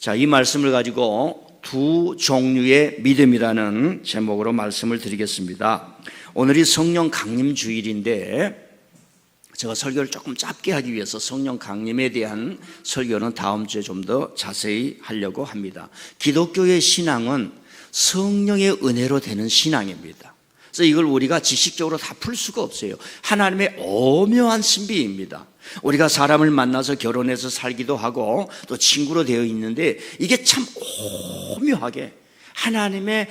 자, 이 말씀을 가지고 두 종류의 믿음이라는 제목으로 말씀을 드리겠습니다. 오늘이 성령 강림 주일인데 제가 설교를 조금 짧게 하기 위해서 성령 강림에 대한 설교는 다음 주에 좀 더 자세히 하려고 합니다. 기독교의 신앙은 성령의 은혜로 되는 신앙입니다. 그래서 이걸 우리가 지식적으로 다 풀 수가 없어요. 하나님의 오묘한 신비입니다. 우리가 사람을 만나서 결혼해서 살기도 하고 또 친구로 되어 있는데 이게 참 오묘하게 하나님의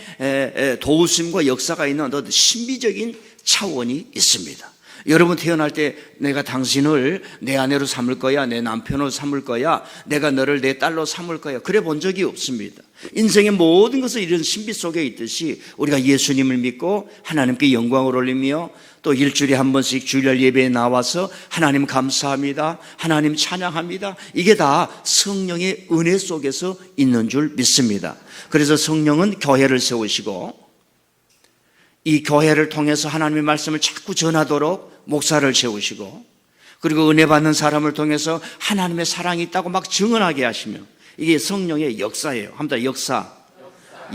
도우심과 역사가 있는 어떤 신비적인 차원이 있습니다. 여러분 태어날 때 내가 당신을 내 아내로 삼을 거야, 내 남편으로 삼을 거야, 내가 너를 내 딸로 삼을 거야, 그래 본 적이 없습니다. 인생의 모든 것은 이런 신비 속에 있듯이 우리가 예수님을 믿고 하나님께 영광을 올리며 또 일주일에 한 번씩 주일날 예배에 나와서 하나님 감사합니다, 하나님 찬양합니다. 이게 다 성령의 은혜 속에서 있는 줄 믿습니다. 그래서 성령은 교회를 세우시고 이 교회를 통해서 하나님의 말씀을 자꾸 전하도록 목사를 세우시고, 그리고 은혜 받는 사람을 통해서 하나님의 사랑이 있다고 막 증언하게 하시며, 이게 성령의 역사예요. 합니다. 역사.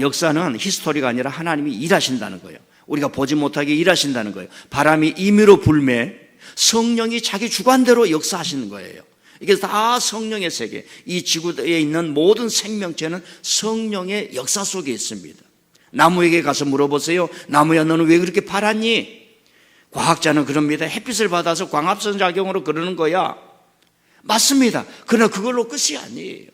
역사는 히스토리가 아니라 하나님이 일하신다는 거예요. 우리가 보지 못하게 일하신다는 거예요. 바람이 임의로 불매 성령이 자기 주관대로 역사하시는 거예요. 이게 다 성령의 세계. 이 지구에 있는 모든 생명체는 성령의 역사 속에 있습니다. 나무에게 가서 물어보세요. 나무야, 너는 왜 그렇게 파랗니? 과학자는 그럽니다. 햇빛을 받아서 광합성 작용으로 그러는 거야. 맞습니다. 그러나 그걸로 끝이 아니에요.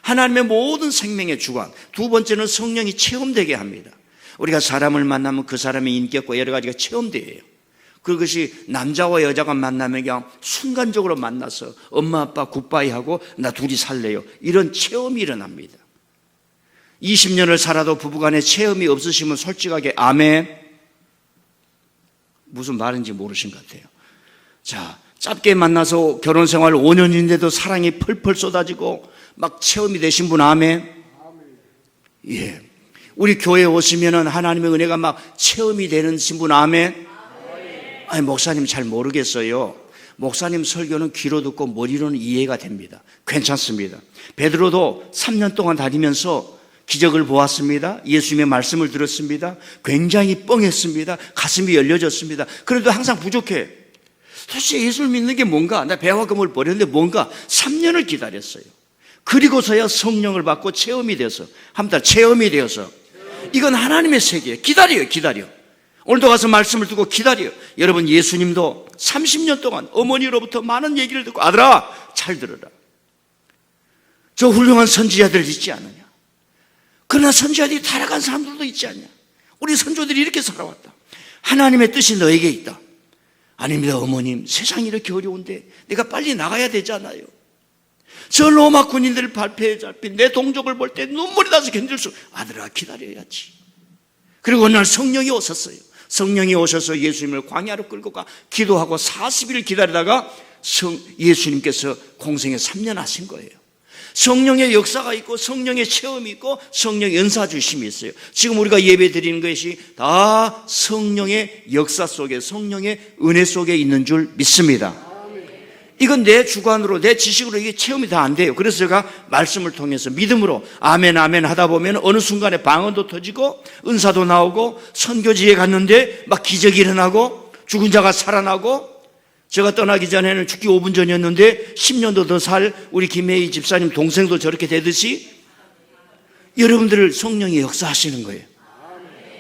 하나님의 모든 생명의 주관. 두 번째는 성령이 체험되게 합니다. 우리가 사람을 만나면 그 사람의 인격과 여러 가지가 체험돼요. 그것이 남자와 여자가 만나면 그냥 순간적으로 만나서 엄마 아빠 굿바이 하고 나 둘이 살래요, 이런 체험이 일어납니다. 20년을 살아도 부부간에 체험이 없으시면 솔직하게 아멘. 무슨 말인지 모르신 것 같아요. 자, 짧게 만나서 결혼생활 5년인데도 사랑이 펄펄 쏟아지고 막 체험이 되신 분 아멘. 예. 우리 교회에 오시면은 하나님의 은혜가 막 체험이 되는 분 아멘. 아니, 목사님 잘 모르겠어요. 목사님 설교는 귀로 듣고 머리로는 이해가 됩니다. 괜찮습니다. 베드로도 3년 동안 다니면서 기적을 보았습니다. 예수님의 말씀을 들었습니다. 굉장히 뻥했습니다. 가슴이 열려졌습니다. 그래도 항상 부족해. 도대체 예수를 믿는 게 뭔가? 나 배와 금을 버렸는데 뭔가? 3년을 기다렸어요. 그리고서야 성령을 받고 체험이 돼서, 합니다. 체험이 되어서. 이건 하나님의 세계예요. 기다려요, 기다려. 오늘도 가서 말씀을 듣고 기다려요. 여러분, 예수님도 30년 동안 어머니로부터 많은 얘기를 듣고, 아들아, 잘 들어라. 저 훌륭한 선지자들 있지 않느냐? 그러나 선지자들이 타락한 사람들도 있지 않냐? 우리 선조들이 이렇게 살아왔다. 하나님의 뜻이 너에게 있다. 아닙니다, 어머님. 세상이 이렇게 어려운데 내가 빨리 나가야 되잖아요. 저 로마 군인들 발표에 잡힌 내 동족을 볼 때 눈물이 나서 견딜 수. 아들아, 기다려야지. 그리고 어느 날 성령이 오셨어요. 성령이 오셔서 예수님을 광야로 끌고 가 기도하고 40일 기다리다가 예수님께서 공생에 3년 하신 거예요. 성령의 역사가 있고 성령의 체험이 있고 성령의 은사 주심이 있어요. 지금 우리가 예배 드리는 것이 다 성령의 역사 속에, 성령의 은혜 속에 있는 줄 믿습니다. 이건 내 주관으로, 내 지식으로 이게 체험이 다 안 돼요. 그래서 제가 말씀을 통해서 믿음으로 아멘 아멘 하다 보면 어느 순간에 방언도 터지고 은사도 나오고, 선교지에 갔는데 막 기적이 일어나고 죽은 자가 살아나고, 제가 떠나기 전에는 죽기 5분 전이었는데 10년도 더 살 우리 김혜희 집사님 동생도 저렇게 되듯이 여러분들을 성령이 역사하시는 거예요.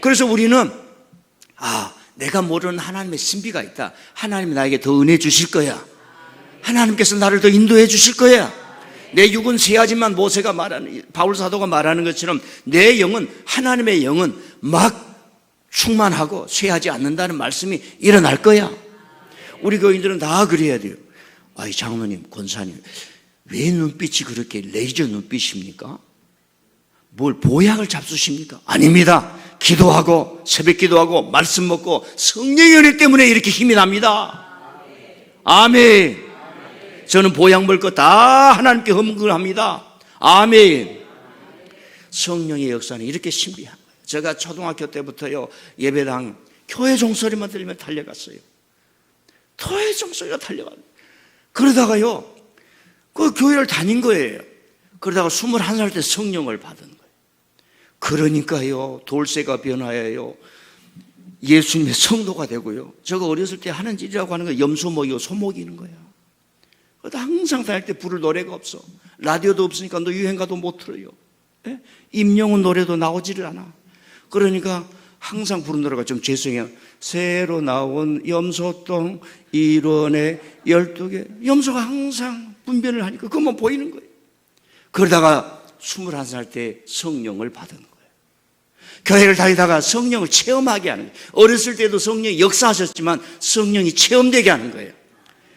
그래서 우리는 내가 모르는 하나님의 신비가 있다. 하나님이 나에게 더 은혜 주실 거야. 하나님께서 나를 더 인도해 주실 거야. 내 육은 쇠하지만 모세가 말하는, 바울 사도가 말하는 것처럼 내 영은, 하나님의 영은 막 충만하고 쇠하지 않는다는 말씀이 일어날 거야. 우리 교인들은 다 그래야 돼요. 아이, 장로님, 권사님, 왜 눈빛이 그렇게 레이저 눈빛입니까? 뭘 보약을 잡수십니까? 아닙니다. 기도하고 새벽 기도하고 말씀 먹고 성령의 은혜 때문에 이렇게 힘이 납니다. 아멘. 저는 보약 먹을 거 다 하나님께 헌금합니다. 아멘. 성령의 역사는 이렇게 신비한 거예요. 제가 초등학교 때부터요, 예배당 교회 종소리만 들리면 달려갔어요. 교회 종소리가 달려가요. 그러다가요, 그 교회를 다닌 거예요. 그러다가 21살 때 성령을 받은 거예요. 그러니까요, 돌쇠가 변하여요, 예수님의 성도가 되고요. 제가 어렸을 때 하는 일이라고 하는 거 염소 먹이고 소 먹이는 거야. 그러다 항상 다닐 때 부를 노래가 없어. 라디오도 없으니까 너 유행가도 못 틀어요. 예? 임영웅 노래도 나오지를 않아. 그러니까 항상 부른 노래가 좀 죄송해요. 새로 나온 염소똥 1원에 12개. 염소가 항상 분변을 하니까 그것만 보이는 거예요. 그러다가 21살 때 성령을 받은 거예요. 교회를 다니다가 성령을 체험하게 하는 거예요. 어렸을 때도 성령이 역사하셨지만 성령이 체험되게 하는 거예요.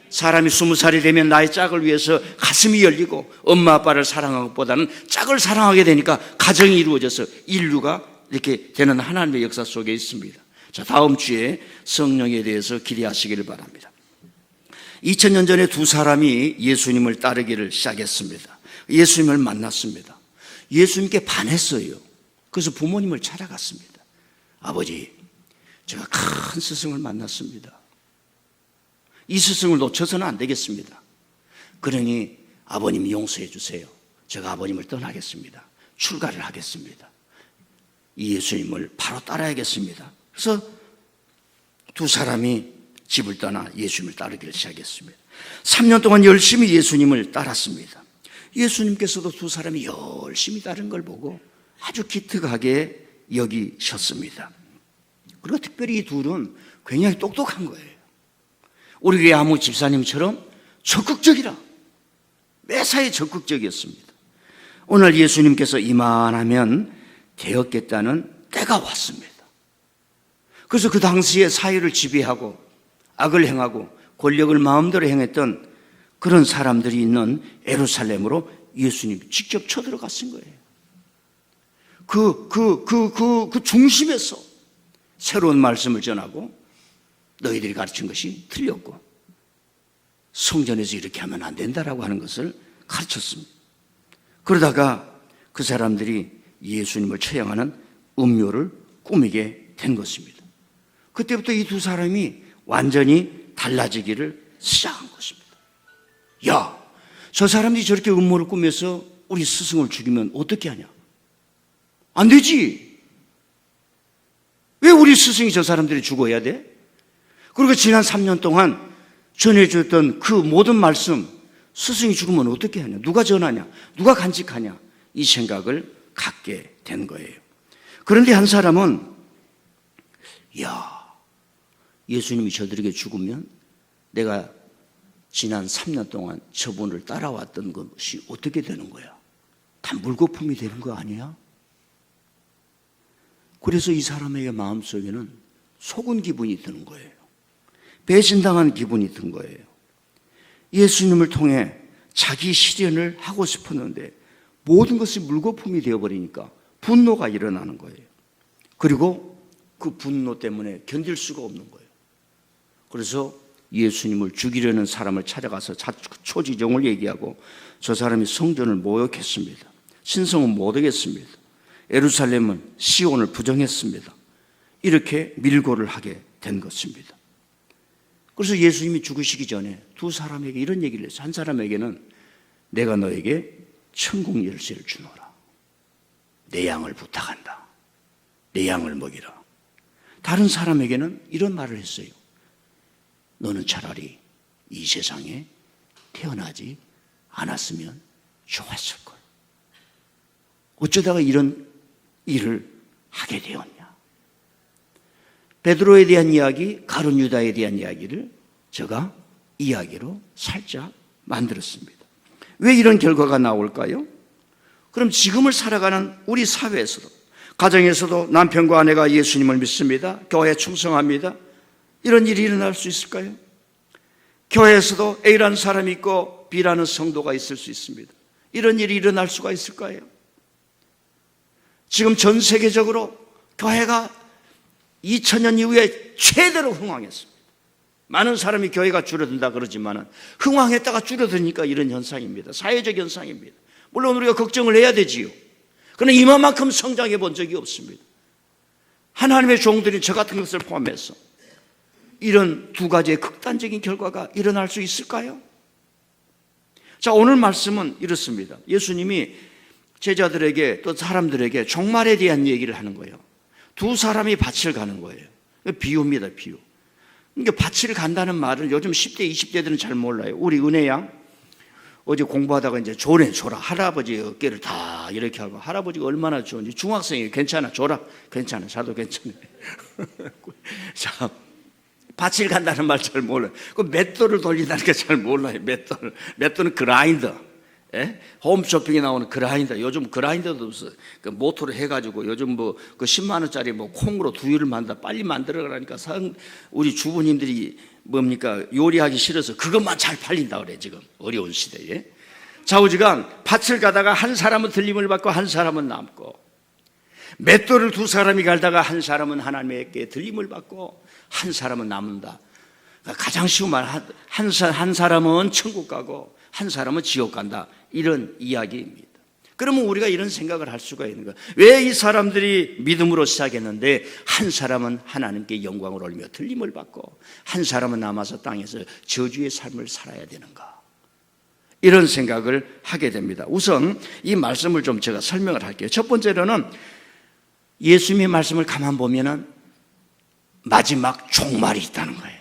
사람이 20살이 되면 나의 짝을 위해서 가슴이 열리고 엄마 아빠를 사랑하는 것보다는 짝을 사랑하게 되니까 가정이 이루어져서 인류가 이렇게 되는 하나님의 역사 속에 있습니다. 자, 다음 주에 성령에 대해서 기대하시기를 바랍니다. 2000년 전에 두 사람이 예수님을 따르기를 시작했습니다. 예수님을 만났습니다. 예수님께 반했어요. 그래서 부모님을 찾아갔습니다. 아버지, 제가 큰 스승을 만났습니다. 이 스승을 놓쳐서는 안 되겠습니다. 그러니 아버님 용서해 주세요. 제가 아버님을 떠나겠습니다. 출가를 하겠습니다. 이 예수님을 바로 따라야겠습니다. 그래서 두 사람이 집을 떠나 예수님을 따르기를 시작했습니다. 3년 동안 열심히 예수님을 따랐습니다. 예수님께서도 두 사람이 열심히 따른 걸 보고 아주 기특하게 여기셨습니다. 그리고 특별히 이 둘은 굉장히 똑똑한 거예요. 우리 교회 아무 집사님처럼 적극적이라, 매사에 적극적이었습니다. 오늘 예수님께서 이만하면 되었겠다는 때가 왔습니다. 그래서 그 당시에 사회를 지배하고 악을 행하고 권력을 마음대로 행했던 그런 사람들이 있는 예루살렘으로 예수님이 직접 쳐들어갔은 거예요. 그 중심에서 새로운 말씀을 전하고 너희들이 가르친 것이 틀렸고 성전에서 이렇게 하면 안 된다라고 하는 것을 가르쳤습니다. 그러다가 그 사람들이 예수님을 처형하는 음료를 꾸미게 된 것입니다. 그때부터 이 두 사람이 완전히 달라지기를 시작한 것입니다. 야, 저 사람들이 저렇게 음모를 꾸며서 우리 스승을 죽이면 어떻게 하냐? 안 되지. 왜 우리 스승이 저 사람들이 죽어야 돼? 그리고 지난 3년 동안 전해줬던 그 모든 말씀, 스승이 죽으면 어떻게 하냐? 누가 전하냐? 누가 간직하냐? 이 생각을 갖게 된 거예요. 그런데 한 사람은, 야, 예수님이 저들에게 죽으면 내가 지난 3년 동안 저분을 따라왔던 것이 어떻게 되는 거야? 다 물거품이 되는 거 아니야? 그래서 이 사람에게 마음속에는 속은 기분이 드는 거예요. 배신당한 기분이 든 거예요. 예수님을 통해 자기 실현을 하고 싶었는데 모든 것이 물거품이 되어버리니까 분노가 일어나는 거예요. 그리고 그 분노 때문에 견딜 수가 없는 거예요. 그래서 예수님을 죽이려는 사람을 찾아가서 초지종을 얘기하고 저 사람이 성전을 모욕했습니다. 신성은 못 오겠습니다. 예루살렘은 시온을 부정했습니다. 이렇게 밀고를 하게 된 것입니다. 그래서 예수님이 죽으시기 전에 두 사람에게 이런 얘기를 했어요. 한 사람에게는 내가 너에게 천국 열쇠를 주노라. 내 양을 부탁한다. 내 양을 먹이라. 다른 사람에게는 이런 말을 했어요. 너는 차라리 이 세상에 태어나지 않았으면 좋았을걸. 어쩌다가 이런 일을 하게 되었냐. 베드로에 대한 이야기, 가룟 유다에 대한 이야기를 제가 이야기로 살짝 만들었습니다. 왜 이런 결과가 나올까요? 그럼 지금을 살아가는 우리 사회에서도, 가정에서도 남편과 아내가 예수님을 믿습니다. 교회에 충성합니다. 이런 일이 일어날 수 있을까요? 교회에서도 A라는 사람이 있고 B라는 성도가 있을 수 있습니다. 이런 일이 일어날 수가 있을까요? 지금 전 세계적으로 교회가 2000년 이후에 최대로 흥황했습니다. 많은 사람이 교회가 줄어든다 그러지만 흥황했다가 줄어드니까 이런 현상입니다. 사회적 현상입니다. 물론 우리가 걱정을 해야 되지요. 그러나 이만큼 성장해 본 적이 없습니다. 하나님의 종들인 저 같은 것을 포함해서 이런 두 가지의 극단적인 결과가 일어날 수 있을까요? 자, 오늘 말씀은 이렇습니다. 예수님이 제자들에게 또 사람들에게 종말에 대한 얘기를 하는 거예요. 두 사람이 밭을 가는 거예요. 비유입니다, 비유. 그러니까 밭을 간다는 말을 요즘 10대, 20대들은 잘 몰라요. 우리 은혜양 어제 공부하다가 이제 줘라. 할아버지 어깨를 다 이렇게 하고, 할아버지가 얼마나 좋은지. 중학생이 괜찮아, 줘라. 괜찮아, 자도 괜찮아. 자, 밭을 간다는 말 잘 몰라요. 그 맷돌을 돌린다는 게 잘 몰라요. 맷돌은 그라인더. 예? 홈쇼핑에 나오는 그라인더. 요즘 그라인더도 없어. 그 모터로 해가지고 요즘 뭐 그 10만 원짜리 뭐 콩으로 두유를 만든다. 빨리 만들어가라니까 우리 주부님들이 뭡니까? 요리하기 싫어서 그것만 잘 팔린다 그래, 지금. 어려운 시대에. 좌우지간 밭을 가다가 한 사람은 들림을 받고 한 사람은 남고, 맷돌을 두 사람이 갈다가 한 사람은 하나님께 들림을 받고 한 사람은 남는다. 가장 쉬운 말, 한 사람은 천국 가고 한 사람은 지옥 간다. 이런 이야기입니다. 그러면 우리가 이런 생각을 할 수가 있는 거예요. 왜 이 사람들이 믿음으로 시작했는데 한 사람은 하나님께 영광을 올리며 들림을 받고 한 사람은 남아서 땅에서 저주의 삶을 살아야 되는가? 이런 생각을 하게 됩니다. 우선 이 말씀을 좀 제가 설명을 할게요. 첫 번째로는 예수님의 말씀을 가만 보면은 마지막 종말이 있다는 거예요.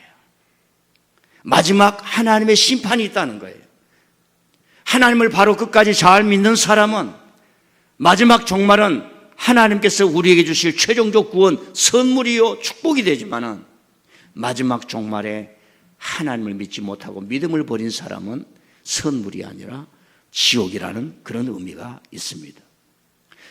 마지막 하나님의 심판이 있다는 거예요. 하나님을 바로 끝까지 잘 믿는 사람은 마지막 종말은 하나님께서 우리에게 주실 최종적 구원, 선물이요 축복이 되지만은 마지막 종말에 하나님을 믿지 못하고 믿음을 버린 사람은 선물이 아니라 지옥이라는 그런 의미가 있습니다.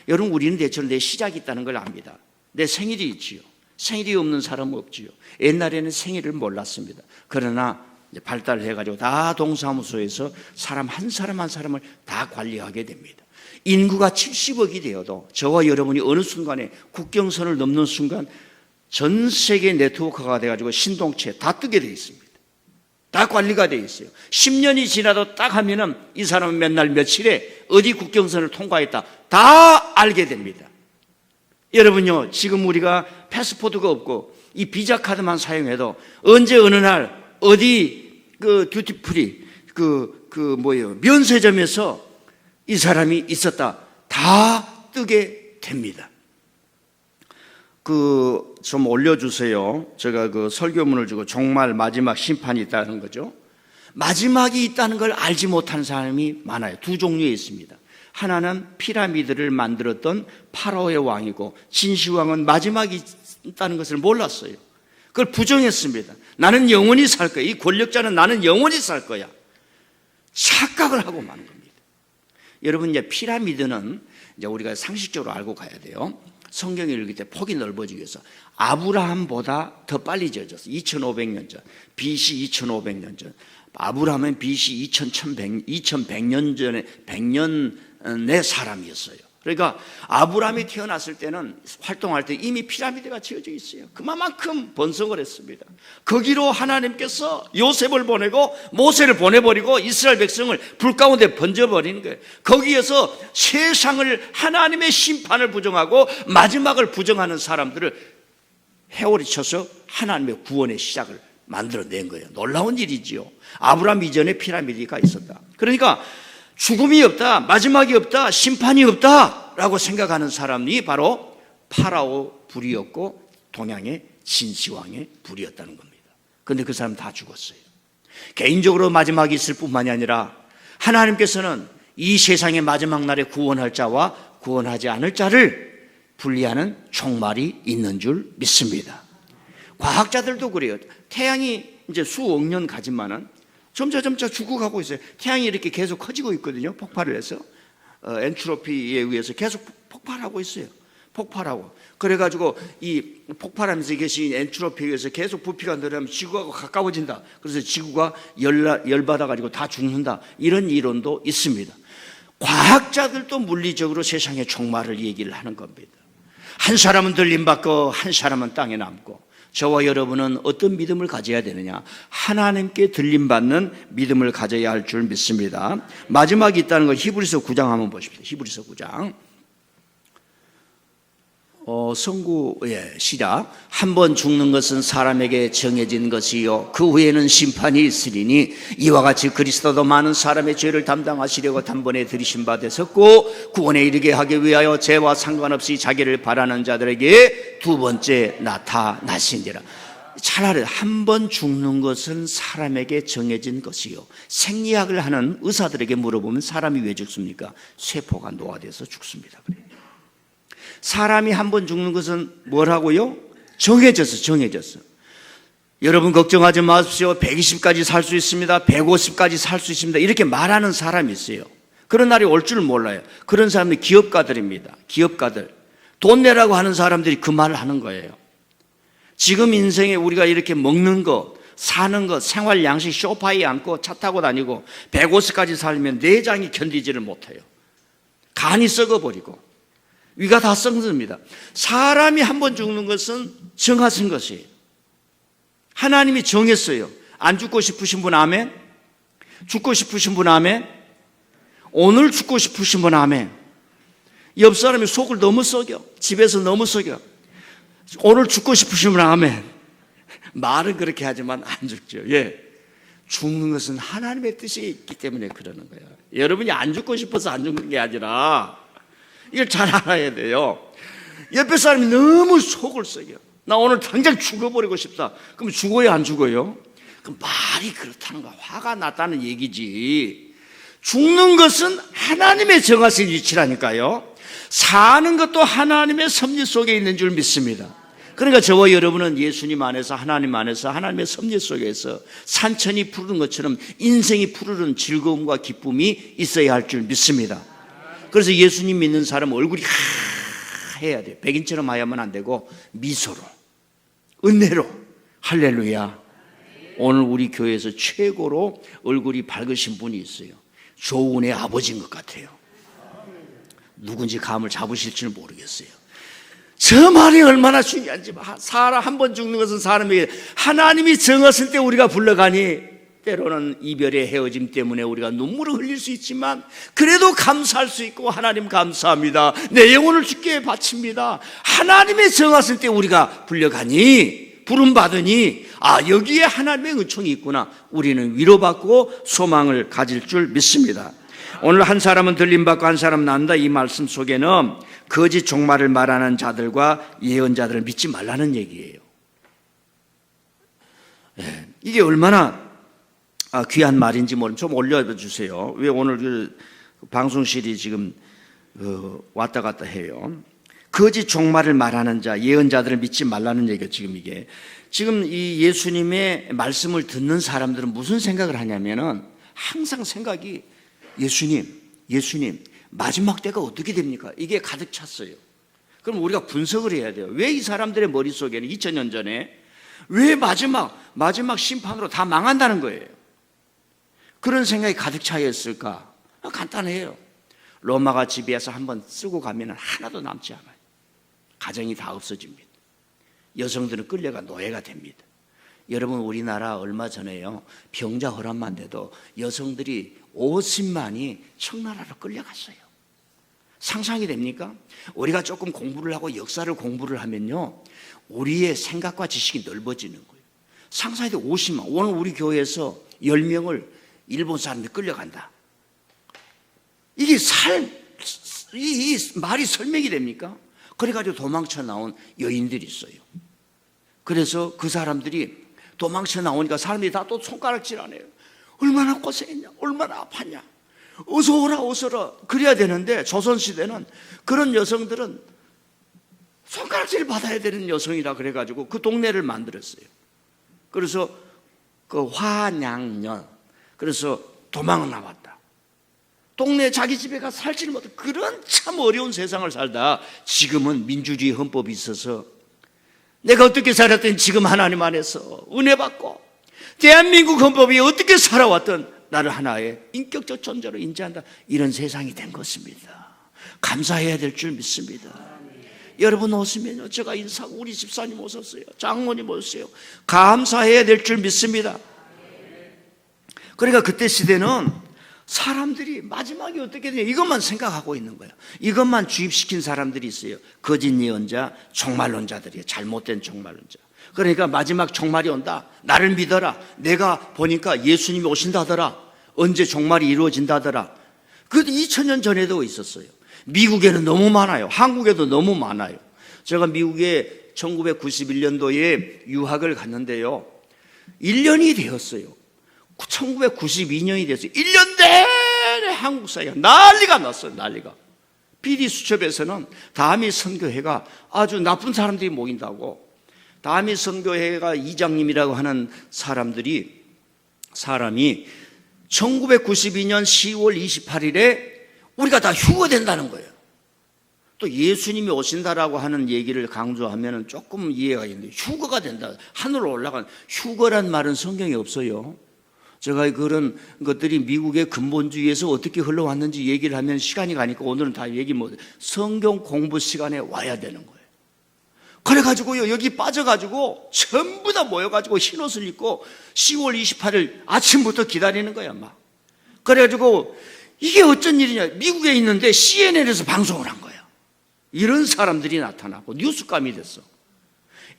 여러분, 우리는 대체로 내 시작이 있다는 걸 압니다. 내 생일이 있지요. 생일이 없는 사람은 없지요. 옛날에는 생일을 몰랐습니다. 그러나 발달해가지고 다 동사무소에서 사람 한 사람을 다 관리하게 됩니다. 인구가 70억이 되어도 저와 여러분이 어느 순간에 국경선을 넘는 순간 전 세계 네트워크가 돼가지고 신동체 다 뜨게 되어 있습니다. 다 관리가 되어 있어요. 10년이 지나도 딱 하면은 이 사람은 맨날 며칠에 어디 국경선을 통과했다 다 알게 됩니다. 여러분요, 지금 우리가 패스포드가 없고 이 비자 카드만 사용해도 언제 어느 날 어디 그 듀티프리 면세점에서 이 사람이 있었다 다 뜨게 됩니다. 좀 올려주세요. 제가 설교문을 주고 종말 마지막 심판이 있다는 거죠. 마지막이 있다는 걸 알지 못하는 사람이 많아요. 두 종류에 있습니다. 하나는 피라미드를 만들었던 파라오의 왕이고, 진시황은 마지막이 있다는 것을 몰랐어요. 그걸 부정했습니다. 나는 영원히 살 거야. 이 권력자는 나는 영원히 살 거야. 착각을 하고 마는 겁니다. 여러분, 이제 피라미드는 이제 우리가 상식적으로 알고 가야 돼요. 성경을 읽을 때 폭이 넓어지기 위해서 아브라함보다 더 빨리 지어졌어요. 2500년 전, BC 2500년 전. 아브라함은 BC 2100년 전에 100년의 사람이었어요. 그러니까 아브라함이 태어났을 때는 활동할 때 이미 피라미드가 지어져 있어요. 그만큼 번성을 했습니다. 거기로 하나님께서 요셉을 보내고 모세를 보내버리고 이스라엘 백성을 불 가운데 번져버리는 거예요. 거기에서 세상을, 하나님의 심판을 부정하고 마지막을 부정하는 사람들을 회오리 쳐서 하나님의 구원의 시작을 만들어낸 거예요. 놀라운 일이지요. 아브라함 이전에 피라미드가 있었다. 그러니까 죽음이 없다, 마지막이 없다, 심판이 없다라고 생각하는 사람이 바로 파라오 불이었고 동양의 진시황의 불이었다는 겁니다. 그런데 그 사람 다 죽었어요. 개인적으로 마지막이 있을 뿐만이 아니라 하나님께서는 이 세상의 마지막 날에 구원할 자와 구원하지 않을 자를 분리하는 종말이 있는 줄 믿습니다. 과학자들도 그래요. 태양이 이제 수억 년 가지만은 점차 죽어가고 있어요. 태양이 이렇게 계속 커지고 있거든요. 폭발을 해서 엔트로피에 의해서 계속 폭발하고 있어요. 폭발하고 그래가지고 이 폭발하면서 계신 엔트로피에 의해서 계속 부피가 늘어나면 지구하고 가까워진다. 그래서 지구가 열받아가지고 다 죽는다. 이런 이론도 있습니다. 과학자들도 물리적으로 세상의 종말을 얘기를 하는 겁니다. 한 사람은 들림받고 한 사람은 땅에 남고, 저와 여러분은 어떤 믿음을 가져야 되느냐? 하나님께 들림받는 믿음을 가져야 할 줄 믿습니다. 마지막이 있다는 걸 히브리서 9장 한번 보십시오. 히브리서 9장. 시작. 한 번 죽는 것은 사람에게 정해진 것이요 그 후에는 심판이 있으리니 이와 같이 그리스도도 많은 사람의 죄를 담당하시려고 단번에 들이신 바 되셨고 구원에 이르게 하기 위하여 죄와 상관없이 자기를 바라는 자들에게 두 번째 나타나신지라. 차라리 한 번 죽는 것은 사람에게 정해진 것이요. 생리학을 하는 의사들에게 물어보면 사람이 왜 죽습니까? 세포가 노화돼서 죽습니다. 그래요. 사람이 한 번 죽는 것은 뭐라고요? 정해졌어. 여러분 걱정하지 마십시오. 120까지 살 수 있습니다. 150까지 살 수 있습니다. 이렇게 말하는 사람이 있어요. 그런 날이 올 줄 몰라요. 그런 사람들이 기업가들입니다. 기업가들. 돈 내라고 하는 사람들이 그 말을 하는 거예요. 지금 인생에 우리가 이렇게 먹는 것, 사는 것, 생활 양식 소파에 앉고 차 타고 다니고 150까지 살면 내장이 견디지를 못해요. 간이 썩어버리고 위가 다 썩습니다. 사람이 한 번 죽는 것은 정하신 것이에요. 하나님이 정했어요. 안 죽고 싶으신 분 아멘? 죽고 싶으신 분 아멘? 오늘 죽고 싶으신 분 아멘? 옆 사람이 속을 너무 썩여. 집에서 너무 썩여. 오늘 죽고 싶으신 분 아멘? 말은 그렇게 하지만 안 죽죠. 예. 죽는 것은 하나님의 뜻이 있기 때문에 그러는 거예요. 여러분이 안 죽고 싶어서 안 죽는 게 아니라 이걸 잘 알아야 돼요. 옆에 사람이 너무 속을 썩여. 나 오늘 당장 죽어버리고 싶다. 그럼 죽어요, 안 죽어요? 그럼 말이 그렇다는 거야. 화가 났다는 얘기지. 죽는 것은 하나님의 정하신 위치라니까요. 사는 것도 하나님의 섭리 속에 있는 줄 믿습니다. 그러니까 저와 여러분은 예수님 안에서 하나님 안에서 하나님의 섭리 속에서 산천이 푸르는 것처럼 인생이 푸르는 즐거움과 기쁨이 있어야 할 줄 믿습니다. 그래서 예수님 믿는 사람은 얼굴이 해야 돼요. 백인처럼 하야면 안 되고 미소로, 은혜로. 할렐루야. 오늘 우리 교회에서 최고로 얼굴이 밝으신 분이 있어요. 조은의 아버지인 것 같아요. 누군지 감을 잡으실지는 모르겠어요. 저 말이 얼마나 중요한지. 사람 한 번 죽는 것은 사람에게 하나님이 정하실 때 우리가 불러가니 때로는 이별의 헤어짐 때문에 우리가 눈물을 흘릴 수 있지만 그래도 감사할 수 있고 하나님 감사합니다. 내 영혼을 주께 바칩니다. 하나님의 정하실 때 우리가 불려가니 부름받으니 여기에 하나님의 은총이 있구나. 우리는 위로받고 소망을 가질 줄 믿습니다. 오늘 한 사람은 들림받고 한 사람은 난다. 이 말씀 속에는 거짓 종말을 말하는 자들과 예언자들을 믿지 말라는 얘기예요. 이게 얼마나 귀한 말인지 모르면 좀 올려주세요. 왜 오늘 그 방송실이 지금 왔다 갔다 해요. 거짓 종말을 말하는 자, 예언자들을 믿지 말라는 얘기예요. 지금 이 예수님의 말씀을 듣는 사람들은 무슨 생각을 하냐면은 항상 생각이 예수님 마지막 때가 어떻게 됩니까? 이게 가득 찼어요. 그럼 우리가 분석을 해야 돼요. 왜 이 사람들의 머릿속에는 2000년 전에 왜 마지막 심판으로 다 망한다는 거예요. 그런 생각이 가득 차 있을까? 간단해요. 로마가 지배해서 한번 쓰고 가면 하나도 남지 않아요. 가정이 다 없어집니다. 여성들은 끌려가 노예가 됩니다. 여러분 우리나라 얼마 전에요. 병자 허락만 돼도 여성들이 50만이 청나라로 끌려갔어요. 상상이 됩니까? 우리가 조금 공부를 하고 역사를 공부를 하면요. 우리의 생각과 지식이 넓어지는 거예요. 상상이 돼 50만. 오늘 우리 교회에서 10명을 일본 사람들이 끌려간다. 이게 이 말이 설명이 됩니까? 그래가지고 도망쳐 나온 여인들이 있어요. 그래서 그 사람들이 도망쳐 나오니까 사람들이 다 또 손가락질하네요. 얼마나 고생했냐, 얼마나 아팠냐, 어서 오라. 그래야 되는데 조선시대는 그런 여성들은 손가락질 받아야 되는 여성이라 그래가지고 그 동네를 만들었어요. 그래서 그 화냥년, 그래서 도망을 나왔다. 동네 자기 집에 가서 살지를 못해. 그런 참 어려운 세상을 살다 지금은 민주주의 헌법이 있어서 내가 어떻게 살았든 지금 하나님 안에서 은혜 받고 대한민국 헌법이 어떻게 살아왔던 나를 하나의 인격적 존재로 인지한다. 이런 세상이 된 것입니다. 감사해야 될 줄 믿습니다. 여러분 오시면요, 제가 인사하고 우리 집사님 오셨어요, 장모님 오셨어요. 감사해야 될 줄 믿습니다. 그러니까 그때 시대는 사람들이 마지막이 어떻게 되냐 이것만 생각하고 있는 거예요. 이것만 주입시킨 사람들이 있어요. 거짓 예언자, 종말론자들이에요. 잘못된 종말론자. 그러니까 마지막 종말이 온다. 나를 믿어라. 내가 보니까 예수님이 오신다더라. 언제 종말이 이루어진다더라. 그것도 2000년 전에도 있었어요. 미국에는 너무 많아요. 한국에도 너무 많아요. 제가 미국에 1991년도에 유학을 갔는데요. 1년이 되었어요. 1992년이 됐어요. 1년 내내 한국 사회가 난리가 났어요. 난리가. PD 수첩에서는 다미 선교회가 아주 나쁜 사람들이 모인다고. 다미 선교회가 이장님이라고 하는 사람이 1992년 10월 28일에 우리가 다 휴거된다는 거예요. 또 예수님이 오신다라고 하는 얘기를 강조하면 조금 이해가 있는데 휴거가 된다. 하늘로 올라간 휴거란 말은 성경에 없어요. 제가 그런 것들이 미국의 근본주의에서 어떻게 흘러왔는지 얘기를 하면 시간이 가니까 오늘은 다 얘기 못 해요. 성경 공부 시간에 와야 되는 거예요. 그래가지고요, 여기 빠져가지고 전부 다 모여가지고 흰 옷을 입고 10월 28일 아침부터 기다리는 거야, 막. 그래가지고 이게 어쩐 일이냐. 미국에 있는데 CNN에서 방송을 한 거야. 이런 사람들이 나타나고 뉴스감이 됐어.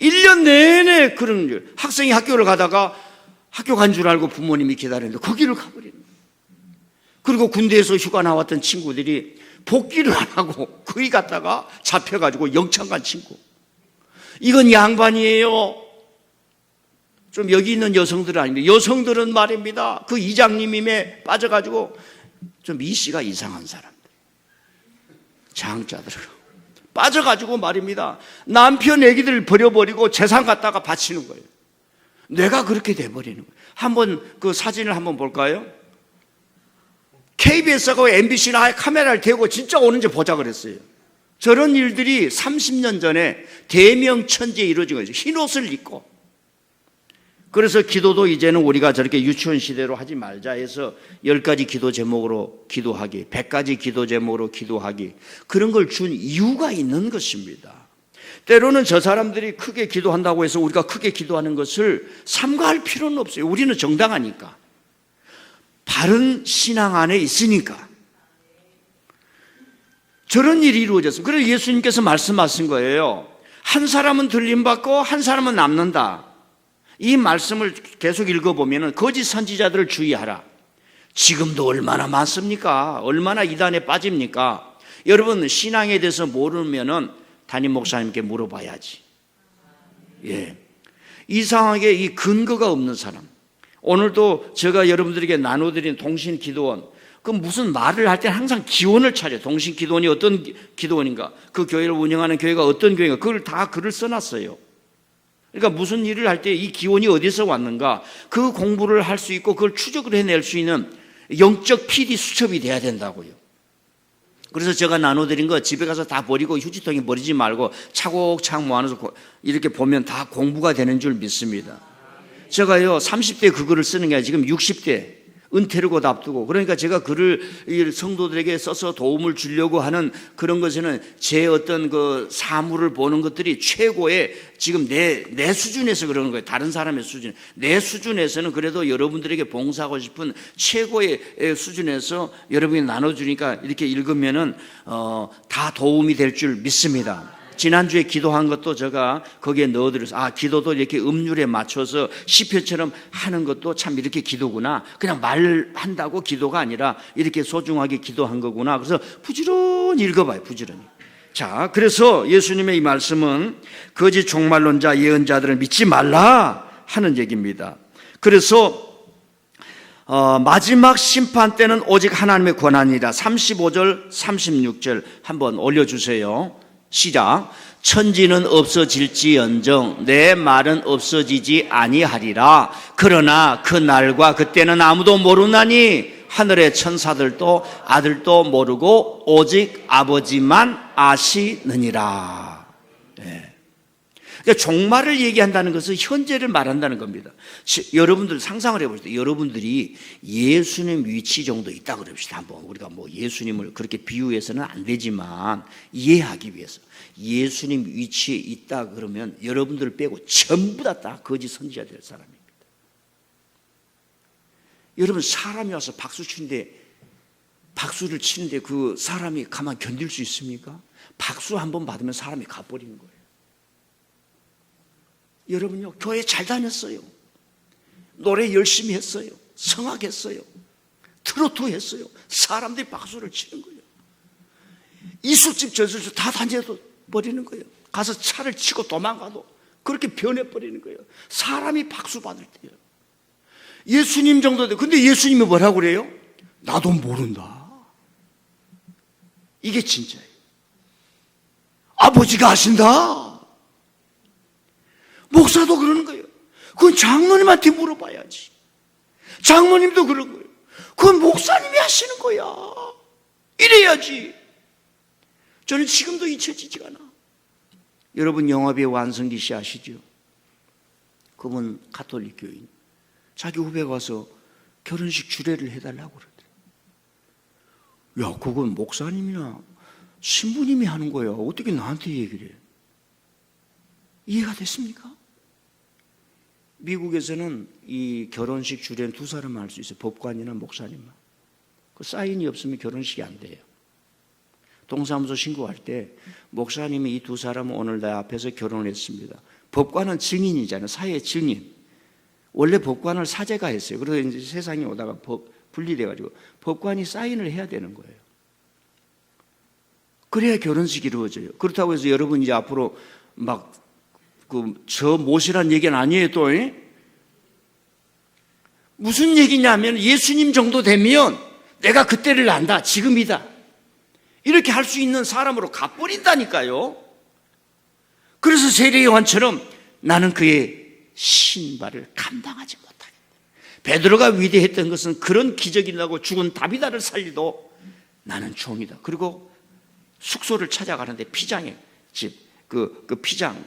1년 내내 그런 일. 학생이 학교를 가다가 학교 간 줄 알고 부모님이 기다리는데 거기를 가버리는 거예요. 그리고 군대에서 휴가 나왔던 친구들이 복귀를 안 하고 거기 갔다가 잡혀가지고 영창 간 친구. 이건 양반이에요. 좀 여기 있는 여성들은 아닙니다. 여성들은 말입니다. 그 이장님임에 빠져가지고 좀 이씨가 이상한 사람들. 장자들. 빠져가지고 말입니다. 남편 애기들 버려버리고 재산 갖다가 바치는 거예요. 내가 그렇게 돼버리는 거예요. 한번 그 사진을 한번 볼까요? KBS하고 MBC나 카메라를 대고 진짜 오는지 보자 그랬어요. 저런 일들이 30년 전에 대명천지에 이루어진 거죠. 흰 옷을 입고. 그래서 기도도 이제는 우리가 저렇게 유치원 시대로 하지 말자 해서 10가지 기도 제목으로 기도하기, 100가지 기도 제목으로 기도하기, 그런 걸 준 이유가 있는 것입니다. 때로는 저 사람들이 크게 기도한다고 해서 우리가 크게 기도하는 것을 삼가할 필요는 없어요. 우리는 정당하니까. 바른 신앙 안에 있으니까. 저런 일이 이루어졌습니다. 그래서 예수님께서 말씀하신 거예요. 한 사람은 들림받고 한 사람은 남는다. 이 말씀을 계속 읽어보면 거짓 선지자들을 주의하라. 지금도 얼마나 많습니까? 얼마나 이단에 빠집니까? 여러분 신앙에 대해서 모르면은 담임 목사님께 물어봐야지. 예. 이상하게 이 근거가 없는 사람. 오늘도 제가 여러분들에게 나눠드린 동신 기도원. 그 무슨 말을 할 때 항상 기원을 차려. 동신 기도원이 어떤 기도원인가? 그 교회를 운영하는 교회가 어떤 교회인가? 그걸 다 글을 써놨어요. 그러니까 무슨 일을 할 때 이 기원이 어디서 왔는가? 그 공부를 할 수 있고 그걸 추적을 해낼 수 있는 영적 PD 수첩이 돼야 된다고요. 그래서 제가 나눠드린 거 집에 가서 다 버리고 휴지통에 버리지 말고 차곡차곡 모아놔서 이렇게 보면 다 공부가 되는 줄 믿습니다. 제가요 30대 그거를 쓰는 게 아니라 지금 60대 은퇴를 곧 앞두고, 그러니까 제가 글을 성도들에게 써서 도움을 주려고 하는 그런 것에는 제 어떤 그 사물을 보는 것들이 최고의 지금 내 수준에서 그러는 거예요. 다른 사람의 수준. 내 수준에서는 그래도 여러분들에게 봉사하고 싶은 최고의 수준에서 여러분이 나눠주니까 이렇게 읽으면은 다 도움이 될 줄 믿습니다. 지난주에 기도한 것도 제가 거기에 넣어드렸어요. 기도도 이렇게 음률에 맞춰서 시편처럼 하는 것도 참 이렇게 기도구나. 그냥 말한다고 기도가 아니라 이렇게 소중하게 기도한 거구나. 그래서 부지런히 읽어봐요. 부지런히. 자, 그래서 예수님의 이 말씀은 거짓 종말론자 예언자들을 믿지 말라 하는 얘기입니다. 그래서 마지막 심판 때는 오직 하나님의 권한이라. 35절 36절 한번 올려주세요. 시작. 천지는 없어질지언정 내 말은 없어지지 아니하리라. 그러나 그 날과 그때는 아무도 모르나니 하늘의 천사들도 아들도 모르고 오직 아버지만 아시느니라. 네. 그러니까 종말을 얘기한다는 것은 현재를 말한다는 겁니다. 여러분들 상상을 해보시죠. 여러분들이 예수님 위치 정도 있다 그럽시다. 한번 우리가 뭐 예수님을 그렇게 비유해서는 안 되지만 이해하기 위해서 예수님 위치에 있다 그러면 여러분들 빼고 전부 다 거짓 선지자 될 사람입니다. 여러분 사람이 와서 박수 치는데 박수를 치는데 그 사람이 가만 견딜 수 있습니까? 박수 한 번 받으면 사람이 가버리는 거예요. 여러분요, 교회 잘 다녔어요. 노래 열심히 했어요. 성악했어요. 트로트 했어요. 사람들이 박수를 치는 거예요. 이술집 저술집 다 다녀도 버리는 거예요. 가서 차를 치고 도망가도 그렇게 변해버리는 거예요. 사람이 박수 받을 때요. 예수님 정도 돼. 근데 예수님이 뭐라고 그래요? 나도 모른다. 이게 진짜예요. 아버지가 하신다. 목사도 그러는 거예요. 그건 장로님한테 물어봐야지. 장로님도 그런 거예요. 그건 목사님이 하시는 거야. 이래야지. 저는 지금도 잊혀지지가 않아. 여러분 영화배우 완성기 씨 아시죠? 그분 가톨릭 교인. 자기 후배가 와서 결혼식 주례를 해달라고 그러더래요. 야, 그건 목사님이나 신부님이 하는 거야. 어떻게 나한테 얘기를 해? 이해가 됐습니까? 미국에서는 이 결혼식 주례는 두 사람만 할 수 있어요. 법관이나 목사님만. 그 사인이 없으면 결혼식이 안 돼요. 동사무소 신고할 때 목사님이 이 두 사람은 오늘 내 앞에서 결혼을 했습니다. 법관은 증인이잖아요. 사회 증인. 원래 법관을 사제가 했어요. 그래서 이제 세상에 오다가 분리돼가지고 법관이 사인을 해야 되는 거예요. 그래야 결혼식이 이루어져요. 그렇다고 해서 여러분 이제 앞으로 막 저 못이란 얘기는 아니에요. 또 무슨 얘기냐면 예수님 정도 되면 내가 그때를 안다. 지금이다. 이렇게 할 수 있는 사람으로 가버린다니까요. 그래서 세례 요한처럼 나는 그의 신발을 감당하지 못하겠다. 베드로가 위대했던 것은 그런 기적이 나고 죽은 다비다를 살리도 나는 종이다. 그리고 숙소를 찾아가는데 피장의 집, 그 피장,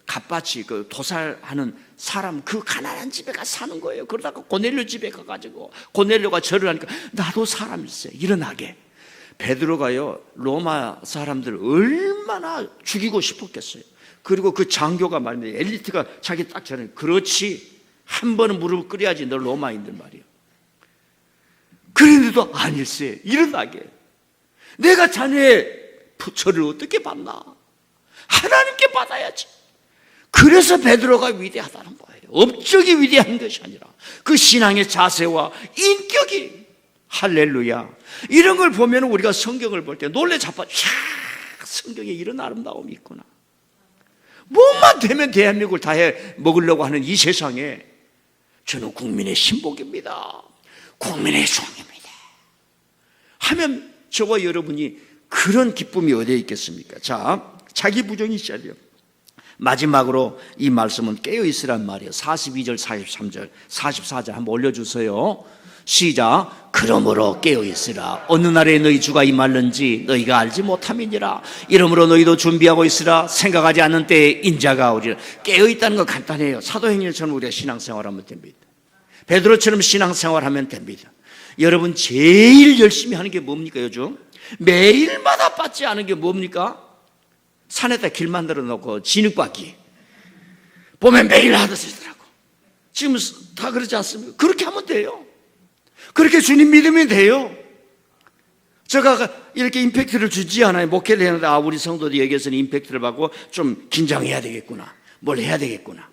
갓밭이 도살하는 사람 그 가난한 집에 가서 사는 거예요. 그러다가 고넬료 집에 가가지고 고넬료가 절을 하니까 나도 사람일세 일어나게. 베드로가요 로마 사람들 얼마나 죽이고 싶었겠어요. 그리고 그 장교가 말입니다. 엘리트가 자기 딱 전에 그렇지 한 번은 무릎을 꿇어야지 너 로마인들 말이에요. 그런데도 아닐세 일어나게. 내가 자네의 저를 어떻게 받나? 하나님께 받아야지. 그래서 베드로가 위대하다는 거예요. 업적이 위대한 것이 아니라 그 신앙의 자세와 인격이. 할렐루야. 이런 걸 보면 우리가 성경을 볼 때 놀래 자빠. 야, 성경에 이런 아름다움이 있구나. 뭐만 되면 대한민국을 다 해 먹으려고 하는 이 세상에 저는 국민의 신복입니다. 국민의 종입니다. 하면 저와 여러분이 그런 기쁨이 어디에 있겠습니까? 자, 자기 부정이 있어야 돼요. 마지막으로 이 말씀은 깨어있으란 말이에요. 42절, 43절, 44절 한번 올려주세요. 시작. 그러므로 깨어있으라. 어느 날에 너희 주가 임할는지 너희가 알지 못함이니라. 이러므로 너희도 준비하고 있으라. 생각하지 않는 때에 인자가 오리라. 깨어있다는 건 간단해요. 사도행전처럼 우리가 신앙생활하면 됩니다. 베드로처럼 신앙생활하면 됩니다. 여러분 제일 열심히 하는 게 뭡니까 요즘? 매일마다 받지 않은 게 뭡니까? 산에다 길 만들어 놓고 진흙받기 보면 매일 하더라고. 지금 다 그러지 않습니까? 그렇게 하면 돼요. 그렇게 주님 믿으면 돼요. 제가 이렇게 임팩트를 주지 않아요. 목회를 했는데 우리 성도들이 여기에서는 임팩트를 받고 좀 긴장해야 되겠구나, 뭘 해야 되겠구나.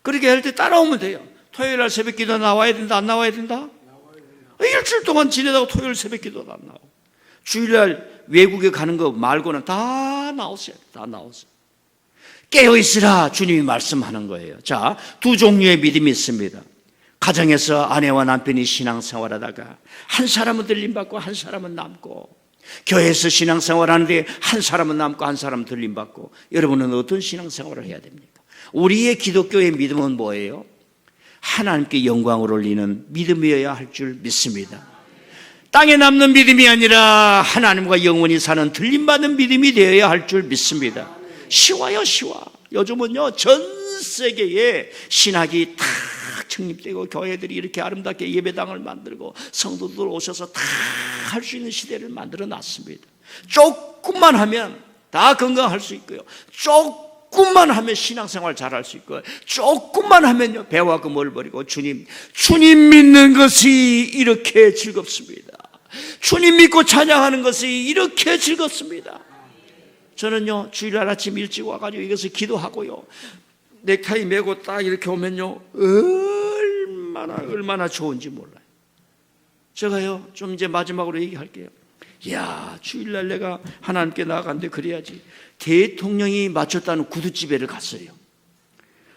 그렇게 할 때 따라오면 돼요. 토요일 날 새벽 기도 나와야 된다, 안 나와야 된다? 일주일 동안 지내다가 토요일 새벽 기도도 안 나오고 주일날 외국에 가는 거 말고는 다 나오세요. 다 나오세요. 깨어있으라 주님이 말씀하는 거예요. 자, 두 종류의 믿음이 있습니다. 가정에서 아내와 남편이 신앙생활하다가 한 사람은 들림받고 한 사람은 남고, 교회에서 신앙생활하는데 한 사람은 남고 한 사람은 들림받고. 여러분은 어떤 신앙생활을 해야 됩니까? 우리의 기독교의 믿음은 뭐예요? 하나님께 영광을 올리는 믿음이어야 할 줄 믿습니다. 땅에 남는 믿음이 아니라 하나님과 영원히 사는 들림받는 믿음이 되어야 할 줄 믿습니다. 쉬워요, 쉬워. 요즘은요 전 세계에 신학이 다 창립되고 교회들이 이렇게 아름답게 예배당을 만들고 성도들 오셔서 다 할 수 있는 시대를 만들어 놨습니다. 조금만 하면 다 건강할 수 있고요, 조금만 하면 신앙생활 잘할 수 있고요, 조금만 하면요 배와 금을 버리고 주님 믿는 것이 이렇게 즐겁습니다. 주님 믿고 찬양하는 것이 이렇게 즐겁습니다. 저는요, 주일날 아침 일찍 와가지고 이것을 기도하고요, 넥타이 메고 딱 이렇게 오면요, 얼마나 좋은지 몰라요. 제가요, 좀 이제 마지막으로 얘기할게요. 이야, 주일날 내가 하나님께 나아갔는데 그래야지. 대통령이 맞췄다는 구두집에를 갔어요.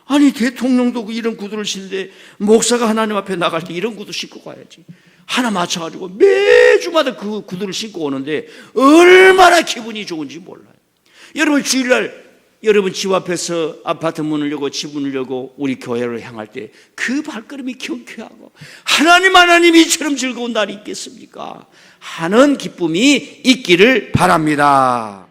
아니, 대통령도 이런 구두를 신는데 목사가 하나님 앞에 나갈 때 이런 구두 신고 가야지. 하나 맞춰가지고 매주마다 그 구두를 신고 오는데 얼마나 기분이 좋은지 몰라요. 여러분, 주일날 여러분 집 앞에서 아파트 문을 열고 집 문을 열고 우리 교회를 향할 때 그 발걸음이 경쾌하고 하나님 이처럼 즐거운 날이 있겠습니까? 하는 기쁨이 있기를 바랍니다.